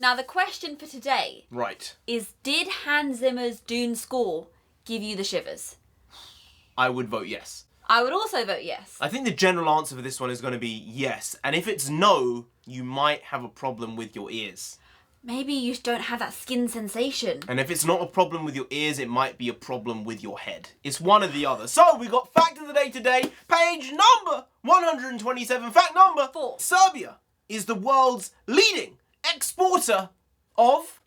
Now, the question for today is, did Hans Zimmer's Dune score give you the shivers? I would vote yes. I would also vote yes. I think the general answer for this one is going to be yes. And if it's no, you might have a problem with your ears. Maybe you don't have that skin sensation. And if it's not a problem with your ears, it might be a problem with your head. It's one or the other. So we got fact of the day today, page number 127. Fact number 4. Serbia is the world's leading exporter of...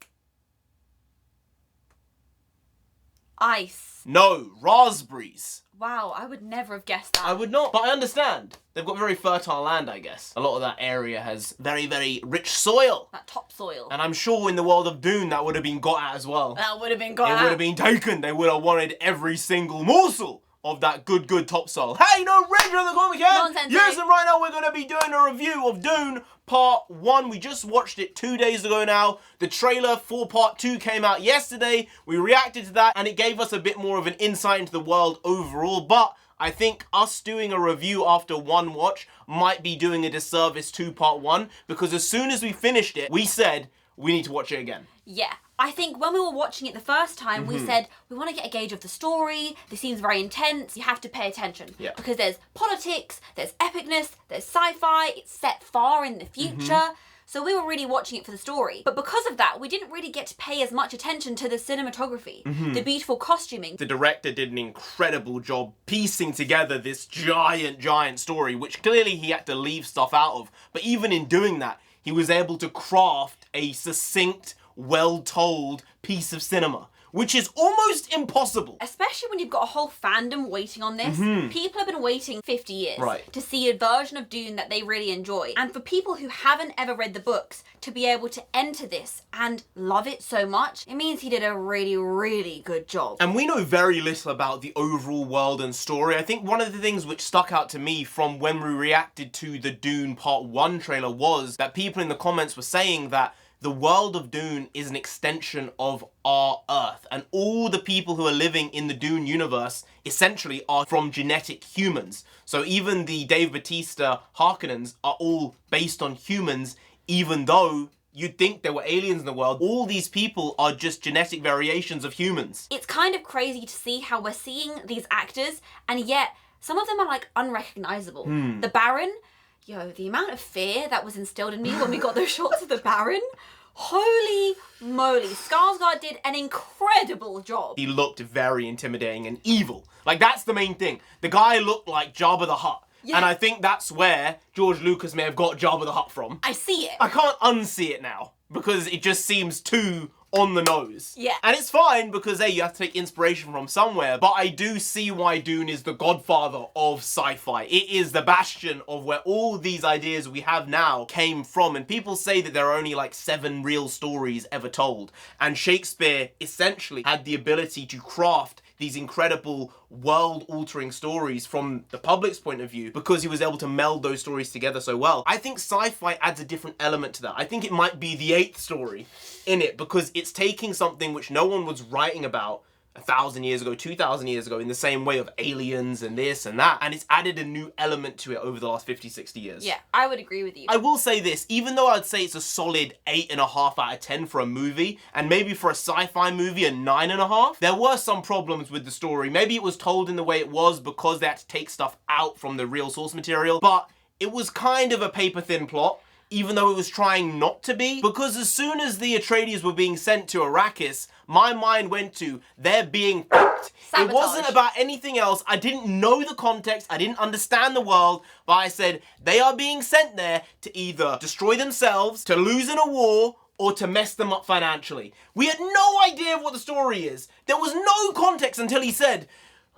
ice. No, raspberries. Wow, I would never have guessed that. I would not, but I understand. They've got very fertile land, I guess. A lot of that area has very, very rich soil. That topsoil. And I'm sure in the world of Dune, that would have been got at as well. That would have been got at. It would have been taken. They would have wanted every single morsel of that good topsoil. Hey, NarendraTheComic here! Nonsense. Yes, and right now we're going to be doing a review of Dune Part 1. We just watched it 2 days ago now. The trailer for Part 2 came out yesterday. We reacted to that, and it gave us a bit more of an insight into the world overall, but I think us doing a review after one watch might be doing a disservice to Part 1, because as soon as we finished it, we said we need to watch it again. Yeah. I think when we were watching it the first time, we said, we want to get a gauge of the story. This seems very intense. You have to pay attention. Yeah. Because there's politics, there's epicness, there's sci-fi. It's set far in the future. So we were really watching it for the story. But because of that, we didn't really get to pay as much attention to the cinematography, the beautiful costuming. The director did an incredible job piecing together this giant story, which clearly he had to leave stuff out of. But even in doing that, he was able to craft a succinct, well-told piece of cinema, which is almost impossible. Especially when you've got a whole fandom waiting on this. People have been waiting 50 years to see a version of Dune that they really enjoy. And for people who haven't ever read the books to be able to enter this and love it so much, it means he did a really, really good job. And we know very little about the overall world and story. I think one of the things which stuck out to me from when we reacted to the Dune Part 1 trailer was that people in the comments were saying that the world of Dune is an extension of our Earth, and all the people who are living in the Dune universe essentially are from genetic humans. So even the Dave Bautista Harkonnens are all based on humans, even though you'd think there were aliens in the world. All these people are just genetic variations of humans. It's kind of crazy to see how we're seeing these actors, and yet some of them are like unrecognizable. The Baron, the amount of fear that was instilled in me when we got those shots of the Baron. Holy moly, Skarsgård did an incredible job. He looked very intimidating and evil. Like, that's the main thing. The guy looked like Jabba the Hutt. Yeah. And I think that's where George Lucas may have got Jabba the Hutt from. I see it. I can't unsee it now, because it just seems too on the nose. Yeah. And it's fine because, hey, you have to take inspiration from somewhere, but I do see why Dune is the godfather of sci-fi. It is the bastion of where all these ideas we have now came from, and people say that there are only like 7 real stories ever told, and Shakespeare essentially had the ability to craft these incredible world-altering stories from the public's point of view because he was able to meld those stories together so well. I think sci-fi adds a different element to that. I think it might be the 8th story in it because it's taking something which no one was writing about 1,000 years ago, 2,000 years ago in the same way of aliens and this and that, and it's added a new element to it over the last 50, 60 years. Yeah, I would agree with you. I will say this, even though I'd say it's a solid 8.5 out of 10 for a movie, and maybe for a sci-fi movie a 9.5, there were some problems with the story. Maybe it was told in the way it was because they had to take stuff out from the real source material, but it was kind of a paper-thin plot, even though it was trying not to be, because as soon as the Atreides were being sent to Arrakis, my mind went to, they're being fucked. It wasn't about anything else. I didn't know the context, I didn't understand the world, but I said, they are being sent there to either destroy themselves, to lose in a war, or to mess them up financially. We had no idea what the story is. There was no context until he said,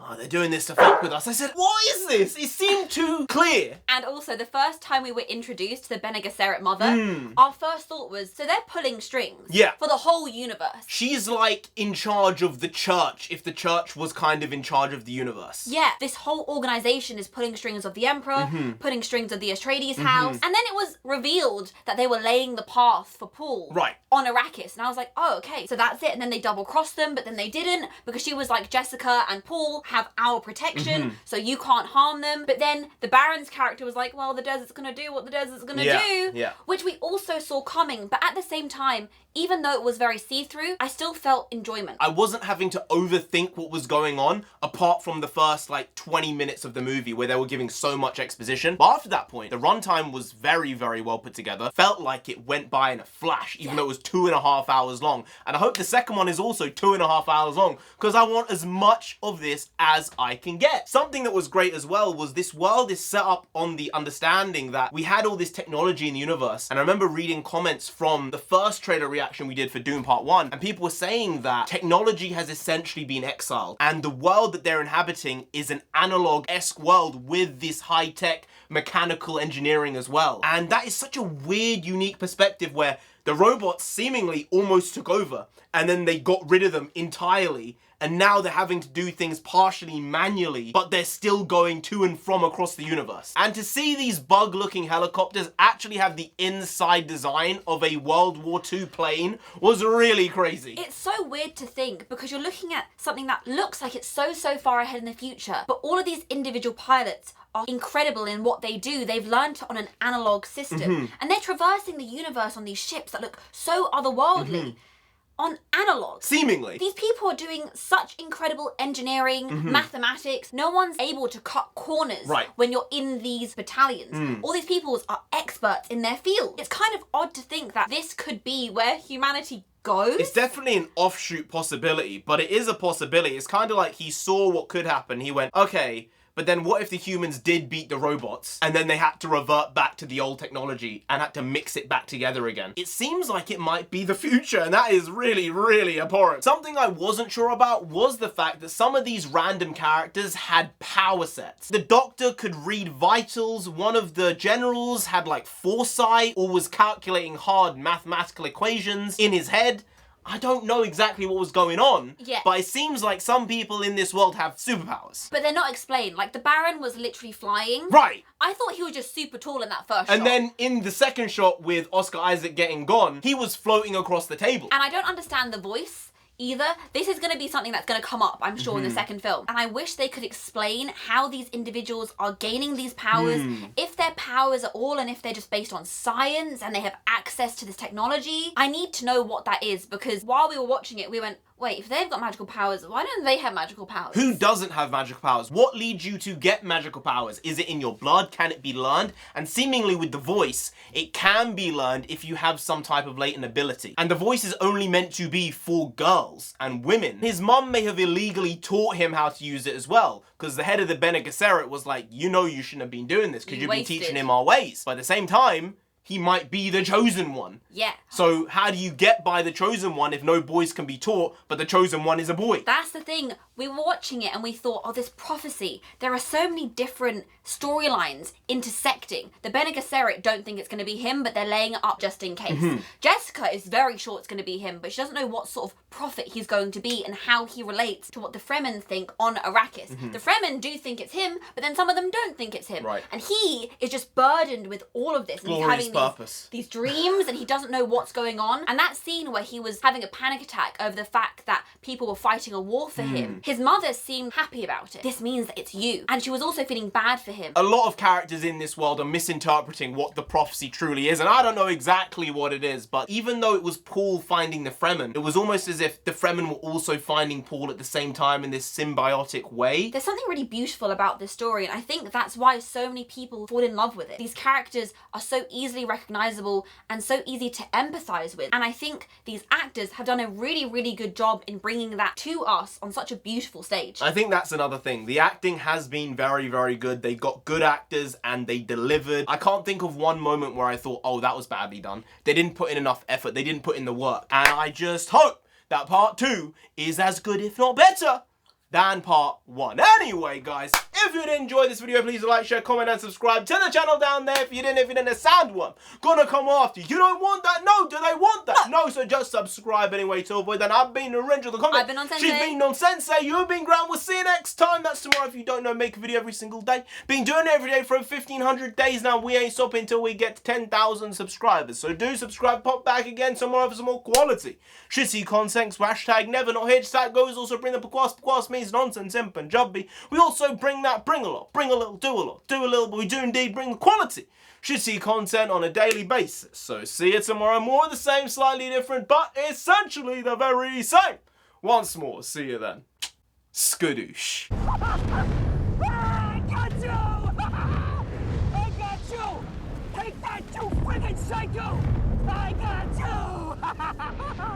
oh, they're doing this to fuck with us. I said, what is this? It seemed too clear. And also, the first time we were introduced to the Bene Gesserit mother, our first thought was, so they're pulling strings for the whole universe. She's like in charge of the church, if the church was kind of in charge of the universe. Yeah, this whole organization is pulling strings of the Emperor, pulling strings of the Atreides house, and then it was revealed that they were laying the path for Paul on Arrakis. And I was like, oh, okay, so that's it. And then they double-crossed them, but then they didn't, because she was like, Jessica and Paul have our protection, so you can't harm them. But then the Baron's character was like, well, the desert's gonna do what the desert's gonna do, which we also saw coming. But at the same time, even though it was very see-through, I still felt enjoyment. I wasn't having to overthink what was going on, apart from the first like 20 minutes of the movie where they were giving so much exposition. But after that point, the runtime was very, very well put together. Felt like it went by in a flash, even though it was 2.5 hours long. And I hope the second one is also 2.5 hours long, because I want as much of this as I can get. Something that was great as well was this world is set up on the understanding that we had all this technology in the universe. And I remember reading comments from the first trailer reaction we did for Dune Part 1, and people were saying that technology has essentially been exiled, and the world that they're inhabiting is an analog-esque world with this high-tech mechanical engineering as well. And that is such a weird, unique perspective where the robots seemingly almost took over, and then they got rid of them entirely, and now they're having to do things partially manually, but they're still going to and from across the universe. And to see these bug-looking helicopters actually have the inside design of a World War II plane was really crazy. It's so weird to think, because you're looking at something that looks like it's so far ahead in the future, but all of these individual pilots are incredible in what they do. They've learned on an analog system, and they're traversing the universe on these ships that look so otherworldly. On analog. Seemingly. These people are doing such incredible engineering, mathematics. No one's able to cut corners when you're in these battalions. All these people are experts in their field. It's kind of odd to think that this could be where humanity goes. It's definitely an offshoot possibility, but it is a possibility. It's kind of like he saw what could happen. He went, okay, but then what if the humans did beat the robots and then they had to revert back to the old technology and had to mix it back together again? It seems like it might be the future, and that is really, really abhorrent. Something I wasn't sure about was the fact that some of these random characters had power sets. The Doctor could read vitals, one of the generals had like foresight or was calculating hard mathematical equations in his head. I don't know exactly what was going on, but it seems like some people in this world have superpowers. But they're not explained. Like, the Baron was literally flying. Right. I thought he was just super tall in that first shot. And then in the second shot with Oscar Isaac getting gone, he was floating across the table. And I don't understand the voice either. This is going to be something that's going to come up, I'm sure, in the second film. And I wish they could explain how these individuals are gaining these powers, if their powers are all, and if they're just based on science and they have access to this technology. I need to know what that is, because while we were watching it, we went, wait, if they've got magical powers, why don't they have magical powers? Who doesn't have magical powers? What leads you to get magical powers? Is it in your blood? Can it be learned? And seemingly with the voice, it can be learned if you have some type of latent ability. And the voice is only meant to be for girls and women. His mum may have illegally taught him how to use it as well, because the head of the Bene Gesserit was like, you know you shouldn't have been doing this, because you've been teaching him our ways. But at the same time, he might be the chosen one. Yeah. So how do you get by the chosen one if no boys can be taught, but the chosen one is a boy? That's the thing. We were watching it and we thought, oh, this prophecy. There are so many different storylines intersecting. The Bene Gesserit don't think it's going to be him, but they're laying it up just in case. Jessica is very sure it's going to be him, but she doesn't know what sort of prophet he's going to be and how he relates to what the Fremen think on Arrakis. The Fremen do think it's him, but then some of them don't think it's him. Right. And he is just burdened with all of this. And he's having these dreams, and he doesn't know what's going on. And that scene where he was having a panic attack over the fact that people were fighting a war for him, his mother seemed happy about it. This means that it's you. And she was also feeling bad for him. A lot of characters in this world are misinterpreting what the prophecy truly is, and I don't know exactly what it is, but even though it was Paul finding the Fremen, it was almost as if the Fremen were also finding Paul at the same time in this symbiotic way. There's something really beautiful about this story, and I think that's why so many people fall in love with it. These characters are so easily recognizable and so easy to empathize with, and I think these actors have done a really, really good job in bringing that to us on such a beautiful stage. I think that's another thing. The acting has been very, very good. They got good actors and they delivered. I can't think of one moment where I thought, oh, that was badly done. They didn't put in enough effort. They didn't put in the work. And I just hope that part 2 is as good, if not better, than part 1. Anyway, guys, if you did enjoy this video, please like, share, comment, and subscribe to the channel down there. If you didn't, the sound one gonna come after you. You don't want that? No. Do they want that? No. so just subscribe anyway to avoid that. I've been NarendraTheComic. I've been Nonsensei. She's been Nonsensei. You've been Grant. We'll see you next time. That's tomorrow. If you don't know, make a video every single day. Been doing it every day for 1,500 days now. We ain't stopping until we get to 10,000 subscribers. So do subscribe. Pop back again tomorrow for some more quality shitty content. So hashtag never not here. That goes also bring the Pakwas means nonsense in Punjabi. We also bring a lot, bring a little, do a lot, do a little, but we do indeed bring the quality shitty content on a daily basis. So see you tomorrow. More of the same, slightly different, but essentially the very same. Once more, see you then. Skadoosh. I got you! I got you! Take that, you friggin' psycho! I got you!